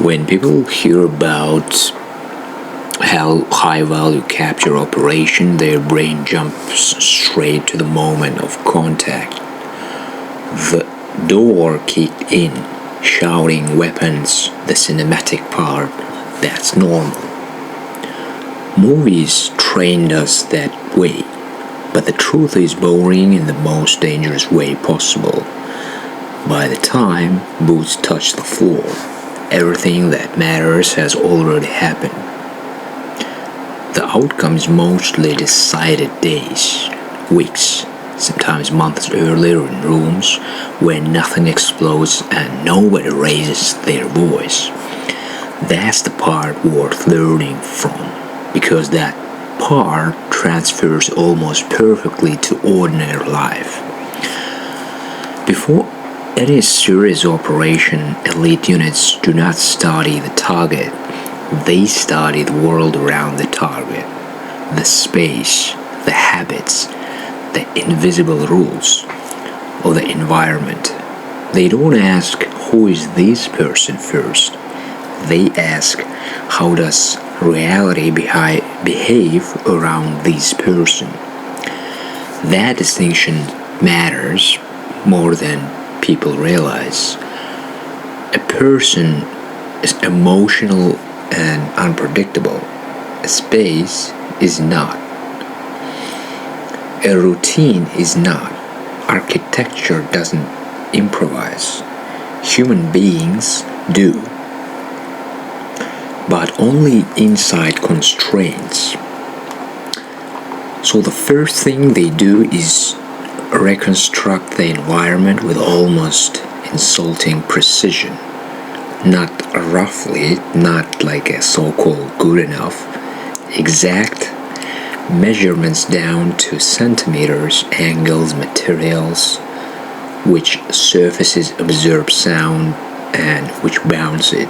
When people hear about how high value capture operation, their brain jumps straight to the moment of contact. The door kicked in, shouting weapons, the cinematic part, that's normal. Movies trained us that way, but the truth is boring in the most dangerous way possible. By the time boots touch the floor, everything that matters has already happened. The outcome is mostly decided days, weeks, sometimes months earlier in rooms where nothing explodes and nobody raises their voice. That's the part worth learning from, because that part transfers almost perfectly to ordinary life. Before any serious operation, elite units do not study the target, they study the world around the target, the space, the habits, the invisible rules of the environment. They don't ask who is this person first. They ask how does reality behave around this person. That distinction matters more than people realize. A person is emotional and unpredictable. A space is not. A routine is not. Architecture doesn't improvise. Human beings do, but only inside constraints. So the first thing they do is reconstruct the environment with almost insulting precision. Not roughly, not like a so-called good enough, exact measurements down to centimeters, angles, materials, which surfaces absorb sound and which bounce it,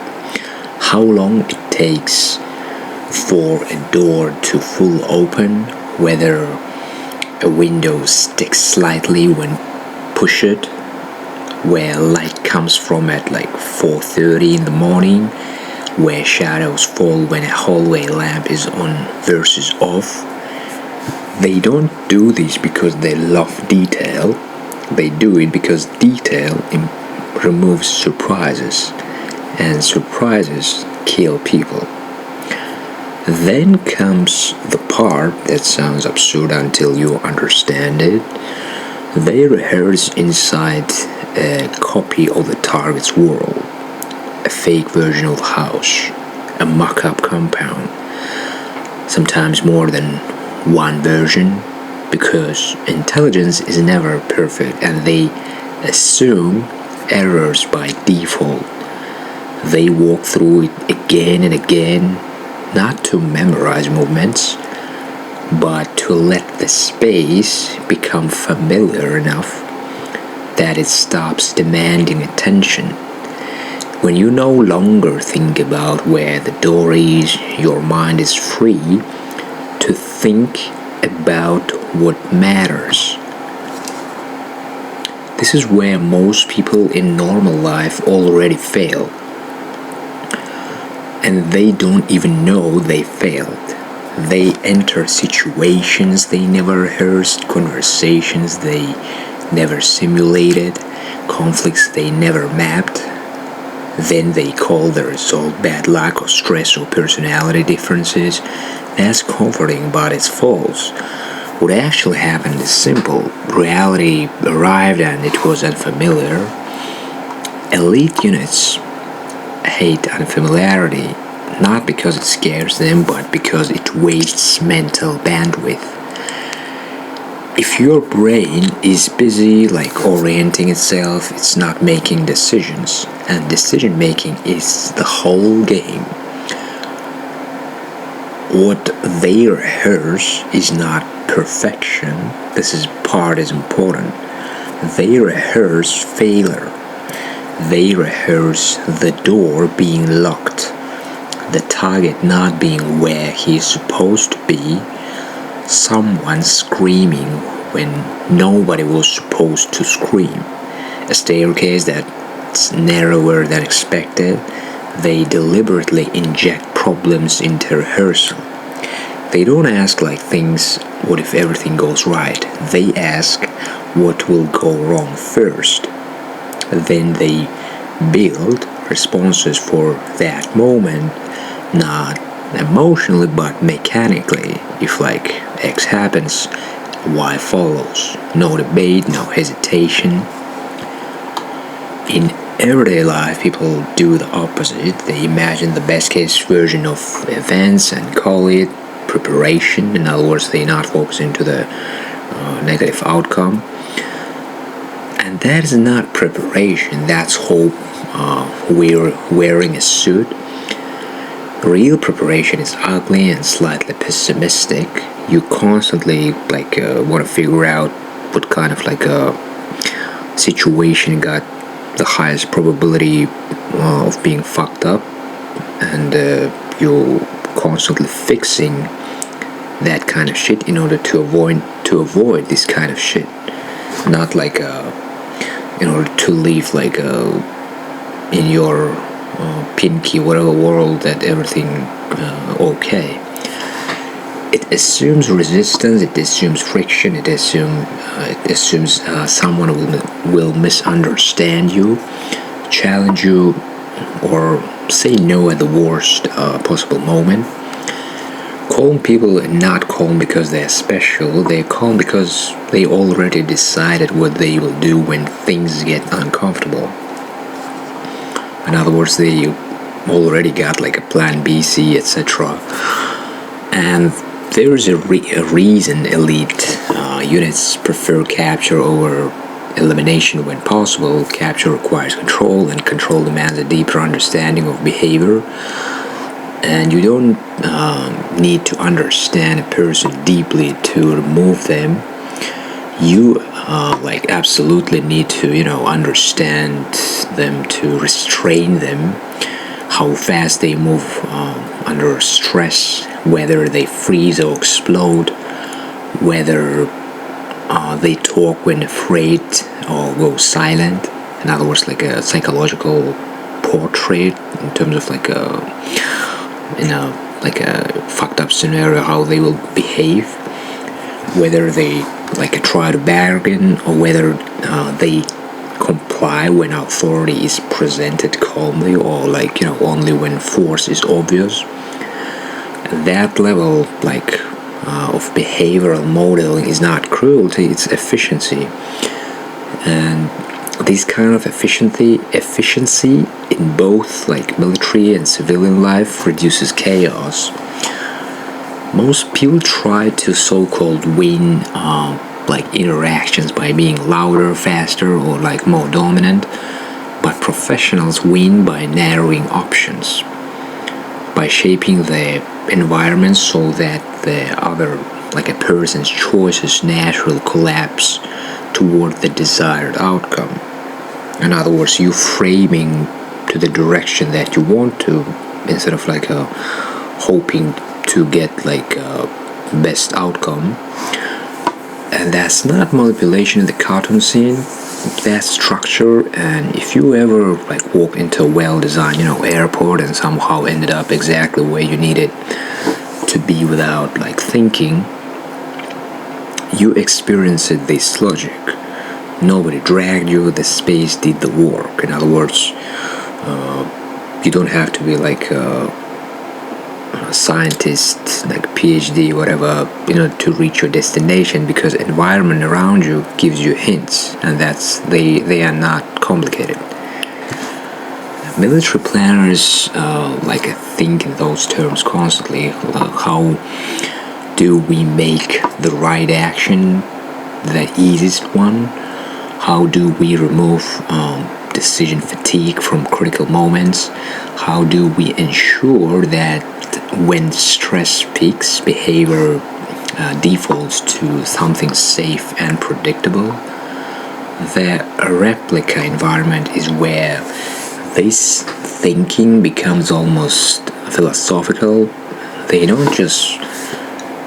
how long it takes for a door to full open, whether a window sticks slightly when pushed, where light comes from at like 4:30 in the morning, where shadows fall when a hallway lamp is on versus off. They don't do this because they love detail. They do it because detail removes surprises, and surprises kill people. Then comes the part that sounds absurd until you understand it. They rehearse inside a copy of the target's world, a fake version of the house, a mock-up compound, sometimes more than one version, because intelligence is never perfect and they assume errors by default. They walk through it again and again, not to memorize movements, but to let the space become familiar enough that it stops demanding attention. When you no longer think about where the door is, your mind is free to think about what matters. This is where most people in normal life already fail, and they don't even know they failed. They enter situations they never rehearsed, conversations they never simulated, conflicts they never mapped. Then they call the result bad luck or stress or personality differences. That's comforting, but it's false. What actually happened is simple. Reality arrived and it was unfamiliar. Elite units hate unfamiliarity, not because it scares them, but because it wastes mental bandwidth. If your brain is busy orienting itself, it's not making decisions, and decision making is the whole game. What they rehearse is not perfection. This part is important. They rehearse failure. They rehearse the door being locked, the target not being where he is supposed to be, someone screaming when nobody was supposed to scream, a staircase that's narrower than expected, they deliberately inject problems into rehearsal. They don't ask like things, what if everything goes right? They ask what will go wrong first. Then they build responses for that moment, not emotionally but mechanically. If like X happens, Y follows. No debate, no hesitation. In everyday life, people do the opposite. They imagine the best case version of events and call it preparation. In other words, they not focus into the negative outcome. And that is not preparation, that's hope wearing a suit. Real preparation is ugly and slightly pessimistic. You constantly want to figure out what kind of a situation got the highest probability of being fucked up, and you're constantly fixing that kind of shit in order to avoid this kind of shit. Not in order to live in your pinky whatever world that everything okay. It assumes resistance, it assumes friction, it assumes someone will misunderstand you, challenge you, or say no at the worst possible moment. Calm people are not calm because they're special, they're calm because they already decided what they will do when things get uncomfortable. In other words, they already got a plan B, C, etc. And there is a reason elite units prefer capture over elimination when possible. Capture requires control, and control demands a deeper understanding of behavior. And you don't need to understand a person deeply to remove them. You absolutely need to understand them to restrain them, how fast they move under stress, whether they freeze or explode, whether they talk when afraid or go silent. In other words, a psychological portrait in terms of a fucked up scenario, how they will behave, whether they try to bargain or whether they comply when authority is presented calmly, or only when force is obvious. That level of behavioral modeling is not cruelty, it's efficiency. And this kind of efficiency in both military and civilian life reduces chaos. Most people try to so-called win interactions by being louder, faster, or more dominant, but professionals win by narrowing options, by shaping the environment so that the other a person's choices naturally collapse toward the desired outcome. In other words, you framing to the direction that you want to, instead of hoping to get best outcome. And that's not manipulation in the cartoon scene, that's structure. And if you ever walk into a well-designed airport and somehow ended up exactly where you needed to be without thinking, you experienced this logic. Nobody dragged you, the space did the work. In other words, you don't have to be a scientist, PhD, whatever, to reach your destination, because environment around you gives you hints, and they are not complicated. Military planners think in those terms constantly. How do we make the right action the easiest one? How do we remove decision fatigue from critical moments? How do we ensure that when stress peaks, behavior defaults to something safe and predictable? The replica environment is where this thinking becomes almost philosophical. They don't just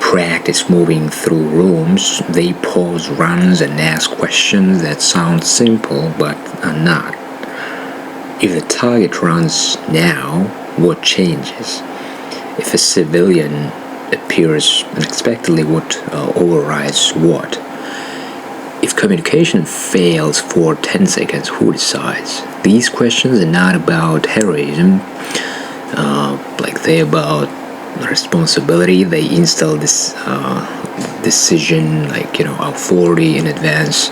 practice moving through rooms, they pause runs and ask questions that sound simple but are not. If the target runs now, what changes? If a civilian appears unexpectedly, what overrides what? If communication fails for 10 seconds, who decides? These questions are not about heroism, they're about responsibility. They install this decision, authority in advance,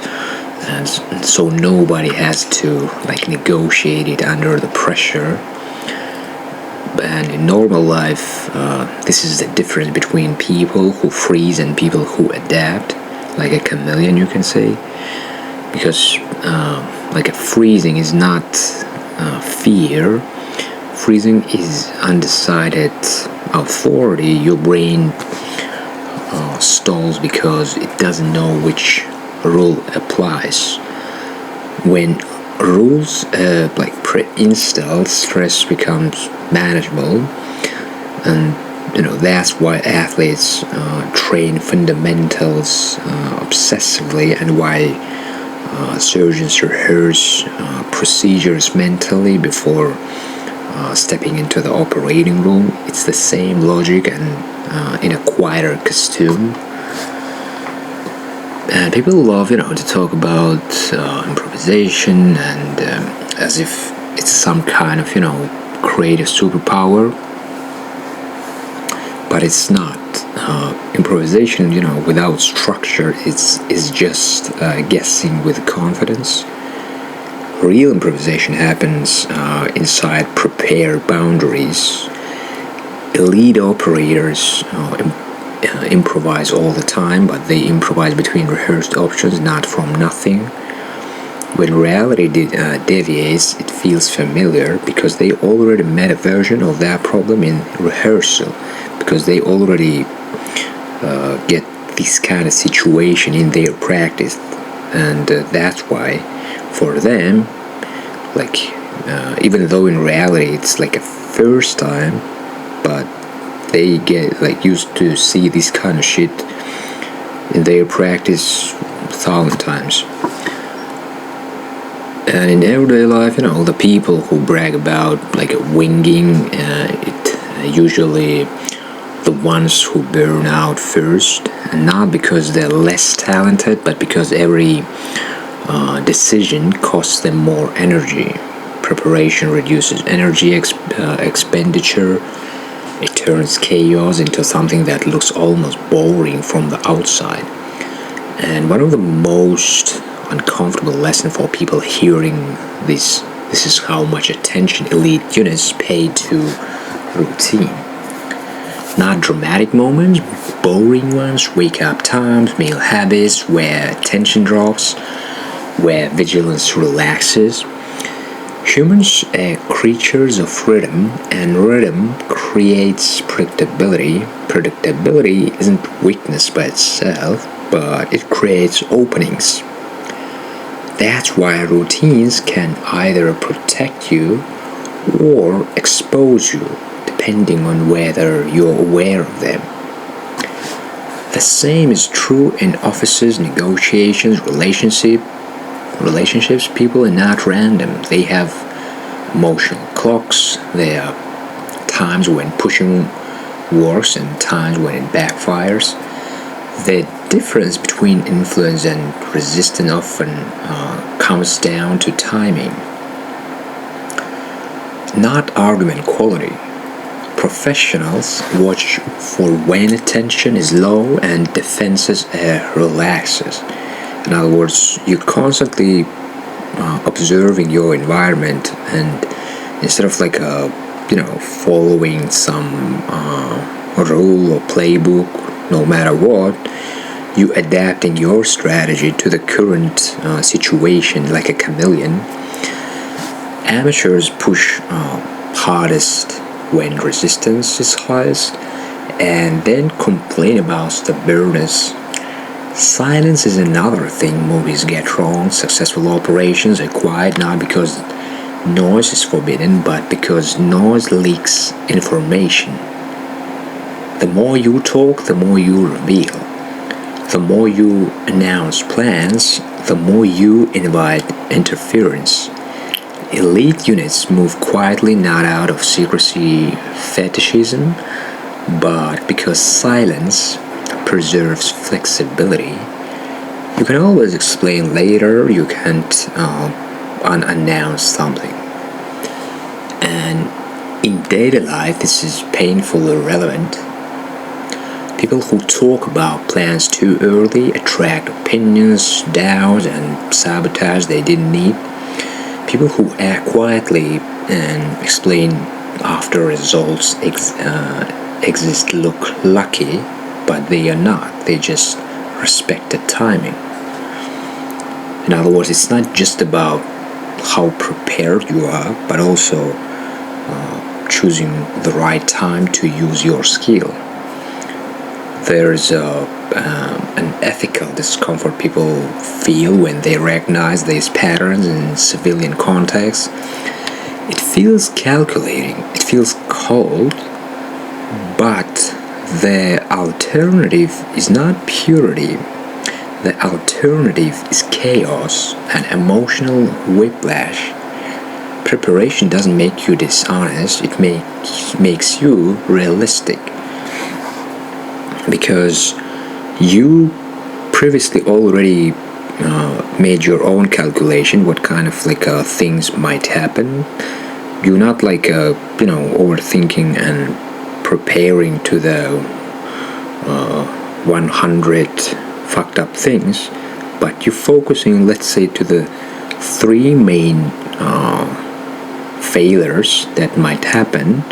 and so nobody has to negotiate it under the pressure. And in normal life, this is the difference between people who freeze and people who adapt, like a chameleon, you can say. Because a freezing is not fear. Freezing is undecided authority. Your brain stalls because it doesn't know which rule applies. When rules pre-installed, stress becomes manageable, and that's why athletes train fundamentals obsessively, and why surgeons rehearse procedures mentally before stepping into the operating room. It's the same logic, and in a quieter costume. And people love, to talk about improvisation, and as if it's some kind of, creative superpower. But it's not. Improvisation, without structure, is just guessing with confidence. Real improvisation happens inside prepared boundaries. Elite operators improvise all the time, but they improvise between rehearsed options, not from nothing. When reality deviates, it feels familiar because they already met a version of that problem in rehearsal, because they already get this kind of situation in their practice, and that's why for them, even though in reality it's like a first time, but they get used to see this kind of shit in their practice 1,000 times. And in everyday life, the people who brag about winging it usually the ones who burn out first, and not because they're less talented, but because every decision costs them more energy. Preparation reduces energy expenditure. It turns chaos into something that looks almost boring from the outside. And one of the most uncomfortable lessons for people hearing this is how much attention elite units pay to routine. Not dramatic moments, boring ones, wake-up times, meal habits, where tension drops, where vigilance relaxes. Humans are creatures of rhythm, and rhythm creates predictability. Predictability isn't weakness by itself, but it creates openings. That's why routines can either protect you or expose you, depending on whether you're aware of them. The same is true in offices, negotiations, relationships. People are not random. They have emotional clocks. There are times when pushing works and times when it backfires. The difference between influence and resistance often comes down to timing, not argument quality. Professionals watch for when attention is low and defenses relaxes. In other words, you're constantly observing your environment, and instead of following some rule or playbook, no matter what, you adapting your strategy to the current situation like a chameleon. Amateurs push hardest when resistance is highest, and then complain about stubbornness. Silence is another thing movies get wrong. Successful operations are quiet not because noise is forbidden, but because noise leaks information. The more you talk, the more you reveal. The more you announce plans, the more you invite interference. Elite units move quietly, not out of secrecy fetishism, but because silence preserves flexibility. You can always explain later, you can't unannounce something. And in daily life, this is painfully relevant. People who talk about plans too early attract opinions, doubts, and sabotage they didn't need. People who act quietly and explain after results exist look lucky, but they are not. They just respect the timing. In other words, it's not just about how prepared you are, but also choosing the right time to use your skill. There's an ethical discomfort people feel when they recognize these patterns in civilian context. It feels calculating, it feels cold, but the alternative is not purity. The alternative is chaos and emotional whiplash. Preparation doesn't make you dishonest, it makes you realistic. Because you previously already made your own calculation what kind of things might happen. You're not overthinking and preparing to the 100 fucked up things, but you're focusing, let's say, to the three main failures that might happen,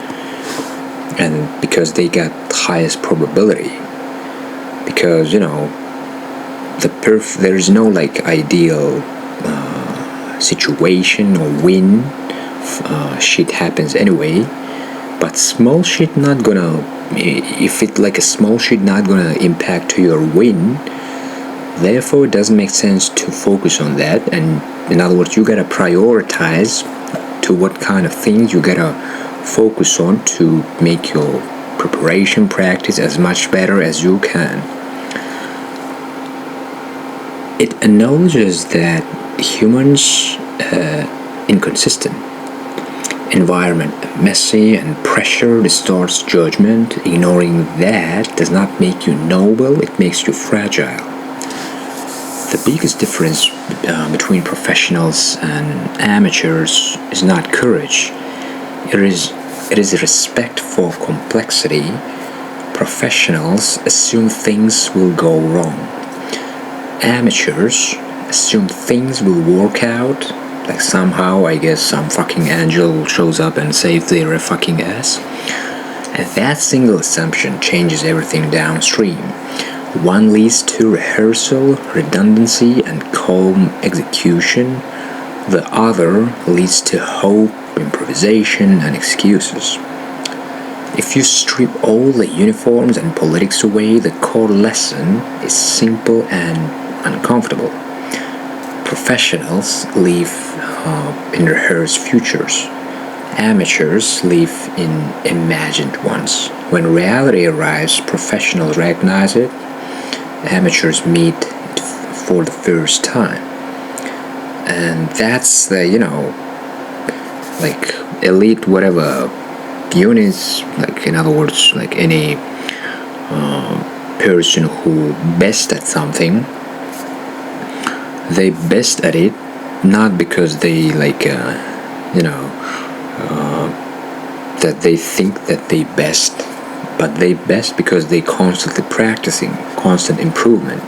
and because they got highest probability. Because there is no ideal situation or win. Shit happens anyway, but small shit not gonna, if it a small shit not gonna impact to your win. Therefore it doesn't make sense to focus on that. And in other words, you gotta prioritize to what kind of things you gotta focus on to make your preparation practice as much better as you can. It acknowledges that humans inconsistent, environment messy, and pressure distorts judgment. Ignoring that does not make you noble, it makes you fragile. The biggest difference between professionals and amateurs is not courage. It is a respect for complexity. Professionals assume things will go wrong. Amateurs assume things will work out, somehow, I guess, some fucking angel shows up and saves their fucking ass. And that single assumption changes everything downstream. One leads to rehearsal, redundancy, and calm execution. The other leads to hope, improvisation, and excuses. If you strip all the uniforms and politics away, the core lesson is simple and uncomfortable. Professionals live in rehearsed futures. Amateurs live in imagined ones. When reality arrives, professionals recognize it. Amateurs meet it for the first time. And that's the, elite whatever units, in other words, any person who best at something, they best at it not because they that they think that they best, but they best because they constantly practicing, constant improvement.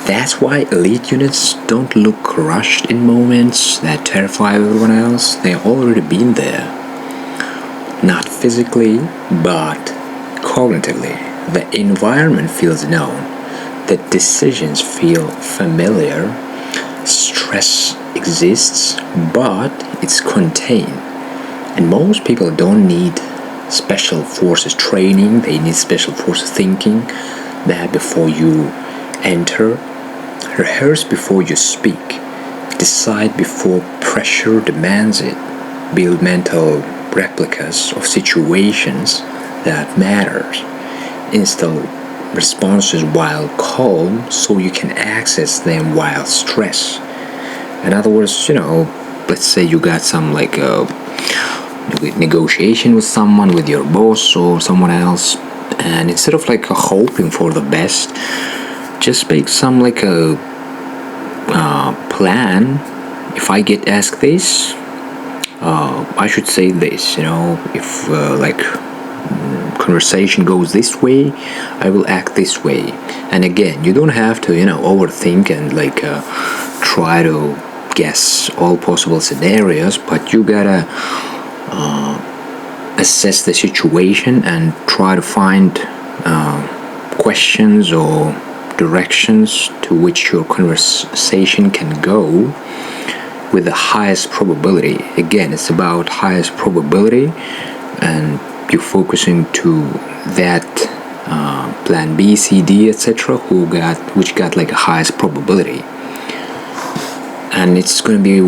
That's why elite units don't look rushed in moments that terrify everyone else. They've already been there. Not physically, but cognitively. The environment feels known. The decisions feel familiar. Stress exists, but it's contained. And most people don't need special forces training. They need special forces thinking. That before you enter, rehearse before you speak, decide before pressure demands it, build mental replicas of situations that matters, install responses while calm so you can access them while stressed. In other words, let's say you got some like negotiation with someone, with your boss or someone else, and instead of like hoping for the best, just make some like a plan. If I get asked this, I should say this. If like conversation goes this way, I will act this way. And again, you don't have to overthink and like try to guess all possible scenarios, but you gotta assess the situation and try to find questions or directions to which your conversation can go with the highest probability. Again, it's about highest probability, and you're focusing to that plan B, C, D, etc. which got like a highest probability, and it's going to be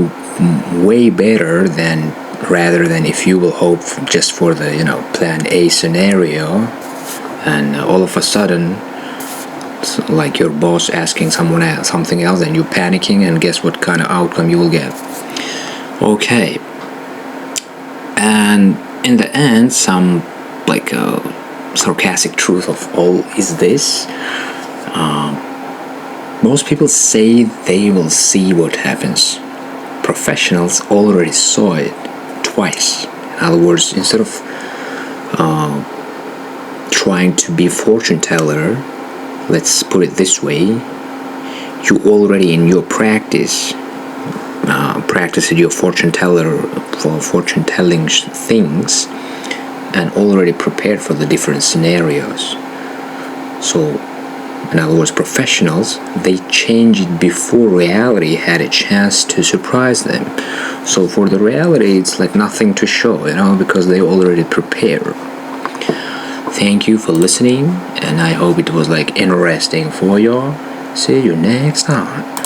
way better than rather than if you will hope just for the plan A scenario, and all of a sudden like your boss asking someone else something else and you're panicking, and guess what kind of outcome you will get. Okay, and in the end, some like sarcastic truth of all is this: most people say they will see what happens. Professionals already saw it twice. In other words, instead of trying to be fortune teller, let's put it this way, you already in your practiced your fortune telling things, and already prepared for the different scenarios. So in other words, professionals, they change it before reality had a chance to surprise them. So for the reality, it's like nothing to show, because they already prepare. Thank you for listening, and I hope it was like interesting for you. See you next time.